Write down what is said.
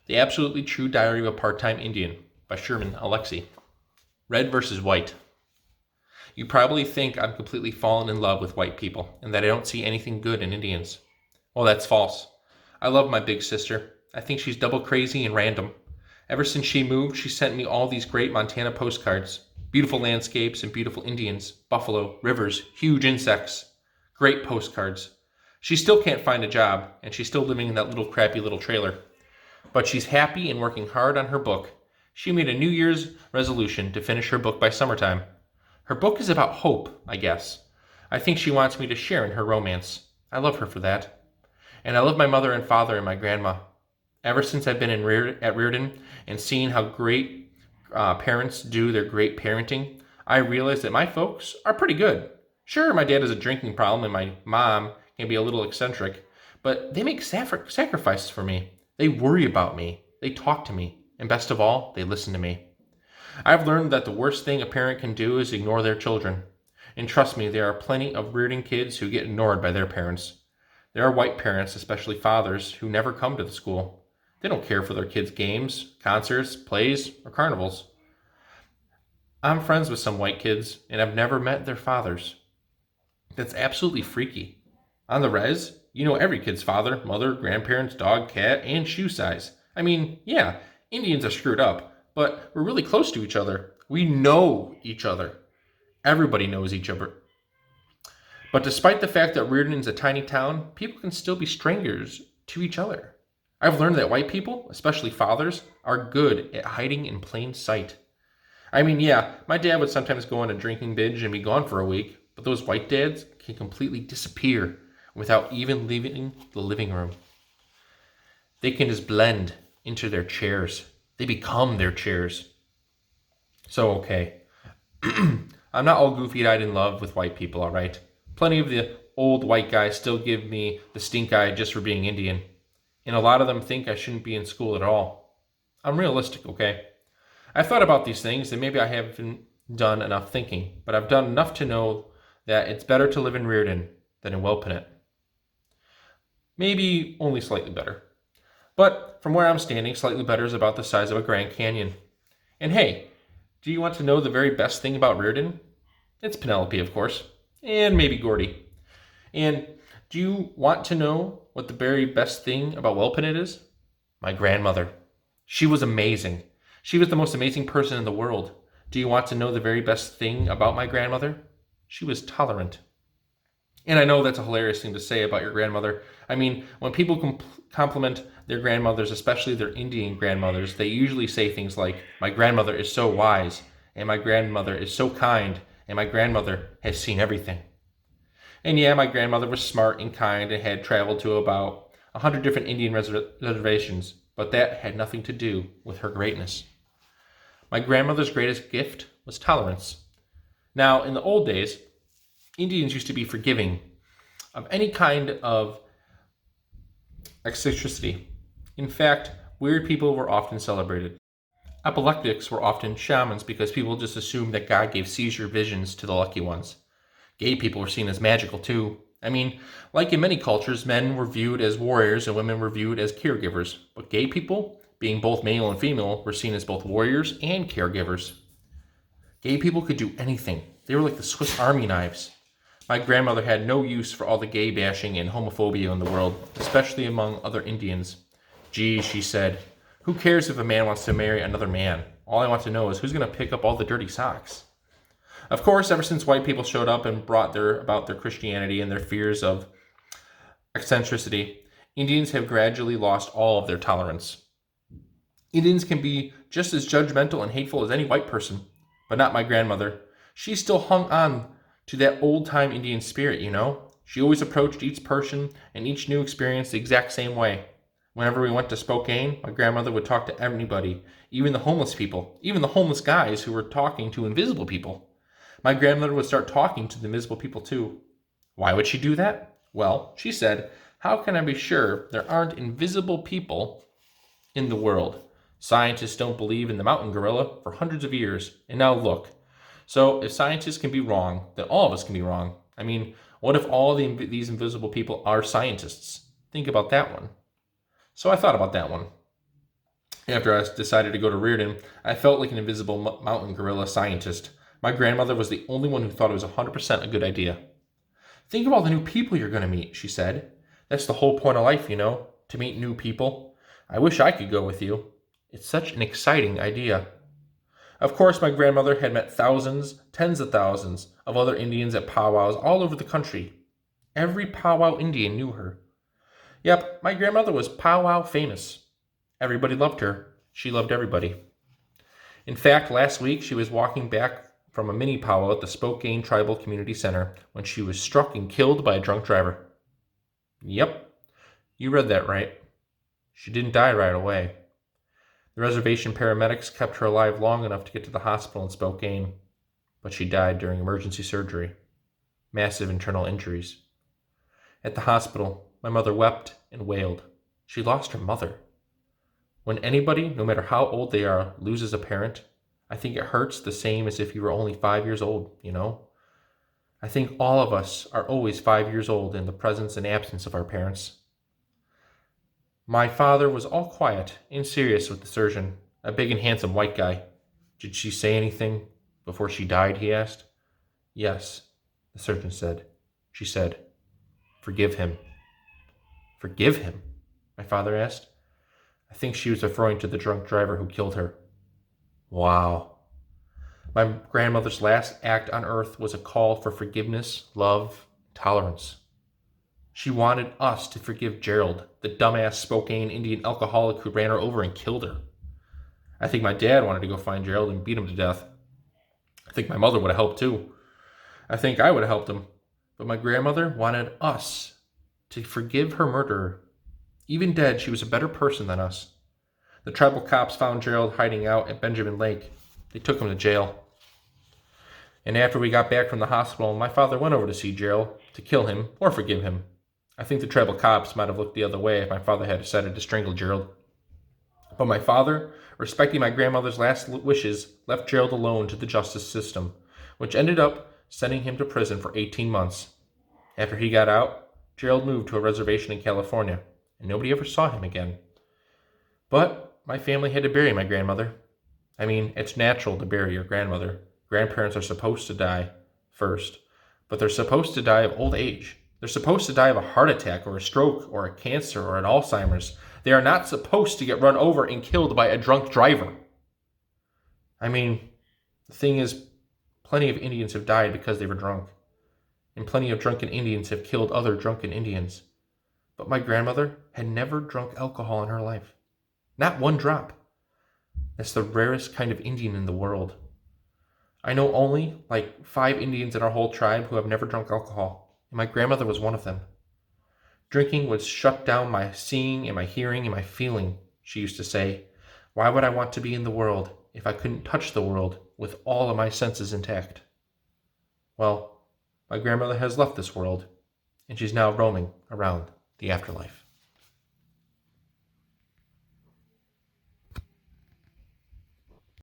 The Absolutely True Diary of a Part-Time Indian by Sherman Alexie. Red versus white. You probably think I'm completely fallen in love with white people and that I don't see anything good in Indians. Well, that's false. I love my big sister. I think she's double crazy and random. Ever since she moved, she sent me all these great Montana postcards. Beautiful landscapes and beautiful Indians, buffalo, rivers, huge insects. Great postcards. She still can't find a job, and she's still living in that little crappy little trailer. But she's happy and working hard on her book. She made a New Year's resolution to finish her book by summertime. Her book is about hope, I guess. I think she wants me to share in her romance. I love her for that. And I love my mother and father and my grandma. Ever since I've been at Reardon and seen how great parents do their great parenting, I realized that my folks are pretty good. Sure, my dad has a drinking problem and my mom can be a little eccentric, but they make sacrifices for me. They worry about me. They talk to me. And best of all, they listen to me. I've learned that the worst thing a parent can do is ignore their children. And trust me, there are plenty of Reardon kids who get ignored by their parents. There are white parents, especially fathers, who never come to the school. They don't care for their kids' games, concerts, plays, or carnivals. I'm friends with some white kids, and I've never met their fathers. That's absolutely freaky. On the res, you know every kid's father, mother, grandparents, dog, cat, and shoe size. I mean, yeah, Indians are screwed up, but we're really close to each other. We know each other. Everybody knows each other. But despite the fact that Reardon is a tiny town, people can still be strangers to each other. I've learned that white people, especially fathers, are good at hiding in plain sight. I mean, yeah, my dad would sometimes go on a drinking binge and be gone for a week, but those white dads can completely disappear without even leaving the living room. They can just blend into their chairs. They become their chairs. So, okay. I'm not all goofy-eyed in love with white people, all right? Plenty of the old white guys still give me the stink eye just for being Indian. And a lot of them think I shouldn't be in school at all. I'm realistic, okay? I've thought about these things, and maybe I haven't done enough thinking, but I've done enough to know that it's better to live in Reardon than in Welpinit. Maybe only slightly better. But from where I'm standing, slightly better is about the size of a Grand Canyon. And hey, do you want to know the very best thing about Reardon? It's Penelope, of course, and maybe Gordy. And do you want to know what the very best thing about Welpinit is? My grandmother. She was amazing. She was the most amazing person in the world. Do you want to know the very best thing about my grandmother? She was tolerant. And I know that's a hilarious thing to say about your grandmother. I mean, when people compliment their grandmothers, especially their Indian grandmothers, they usually say things like, my grandmother is so wise, and my grandmother is so kind, and my grandmother has seen everything. And yeah, my grandmother was smart and kind and had traveled to about 100 different Indian reservations, but that had nothing to do with her greatness. My grandmother's greatest gift was tolerance. Now, in the old days, Indians used to be forgiving of any kind of eccentricity. In fact, weird people were often celebrated. Epileptics were often shamans because people just assumed that God gave seizure visions to the lucky ones. Gay people were seen as magical too. I mean, like in many cultures, men were viewed as warriors and women were viewed as caregivers. But gay people, being both male and female, were seen as both warriors and caregivers. Gay people could do anything. They were like the Swiss Army knives. My grandmother had no use for all the gay bashing and homophobia in the world, especially among other Indians. Gee, she said, who cares if a man wants to marry another man? All I want to know is who's going to pick up all the dirty socks. Of course, ever since white people showed up and brought about their Christianity and their fears of eccentricity, Indians have gradually lost all of their tolerance. Indians can be just as judgmental and hateful as any white person, but not my grandmother. She still hung on to that old-time Indian spirit, you know? She always approached each person and each new experience the exact same way. Whenever we went to Spokane, my grandmother would talk to anybody, even the homeless people, even the homeless guys who were talking to invisible people. My grandmother would start talking to the invisible people too. Why would she do that? Well, she said, how can I be sure there aren't invisible people in the world? Scientists don't believe in the mountain gorilla for hundreds of years, and now look. So if scientists can be wrong, then all of us can be wrong. I mean, what if all these invisible people are scientists? Think about that one. So I thought about that one. After I decided to go to Reardon, I felt like an invisible mountain gorilla scientist. My grandmother was the only one who thought it was 100% a good idea. Think of all the new people you're going to meet, she said. That's the whole point of life, to meet new people. I wish I could go with you. It's such an exciting idea. Of course, my grandmother had met thousands, tens of thousands, of other Indians at powwows all over the country. Every powwow Indian knew her. Yep, my grandmother was powwow famous. Everybody loved her. She loved everybody. In fact, last week she was walking back from a mini powwow at the Spokane Tribal Community Center when she was struck and killed by a drunk driver. Yep, you read that right. She didn't die right away. The reservation paramedics kept her alive long enough to get to the hospital in Spokane, but she died during emergency surgery. Massive internal injuries. At the hospital, my mother wept and wailed. She lost her mother. When anybody, no matter how old they are, loses a parent, I think it hurts the same as if you were only 5 years old, I think all of us are always 5 years old in the presence and absence of our parents. My father was all quiet and serious with the surgeon, a big and handsome white guy. Did she say anything before she died, he asked. Yes, the surgeon said. She said, "Forgive him." Forgive him? My father asked. I think she was referring to the drunk driver who killed her. Wow. My grandmother's last act on earth was a call for forgiveness, love, tolerance. She wanted us to forgive Gerald, the dumbass Spokane Indian alcoholic who ran her over and killed her. I think my dad wanted to go find Gerald and beat him to death. I think my mother would have helped too. I think I would have helped him. But my grandmother wanted us to forgive her murderer. Even dead, she was a better person than us. The tribal cops found Gerald hiding out at Benjamin Lake. They took him to jail. And after we got back from the hospital, my father went over to see Gerald to kill him or forgive him. I think the tribal cops might have looked the other way if my father had decided to strangle Gerald. But my father, respecting my grandmother's last wishes, left Gerald alone to the justice system, which ended up sending him to prison for 18 months. After he got out, Gerald moved to a reservation in California, and nobody ever saw him again. But my family had to bury my grandmother. I mean, it's natural to bury your grandmother. Grandparents are supposed to die first, but they're supposed to die of old age. They're supposed to die of a heart attack or a stroke or a cancer or an Alzheimer's. They are not supposed to get run over and killed by a drunk driver. I mean, the thing is, plenty of Indians have died because they were drunk, and plenty of drunken Indians have killed other drunken Indians. But my grandmother had never drunk alcohol in her life. Not one drop. That's the rarest kind of Indian in the world. I know only 5 Indians in our whole tribe who have never drunk alcohol, and my grandmother was one of them. Drinking would shut down my seeing and my hearing and my feeling, she used to say. Why would I want to be in the world if I couldn't touch the world with all of my senses intact? Well, my grandmother has left this world, and she's now roaming around the afterlife.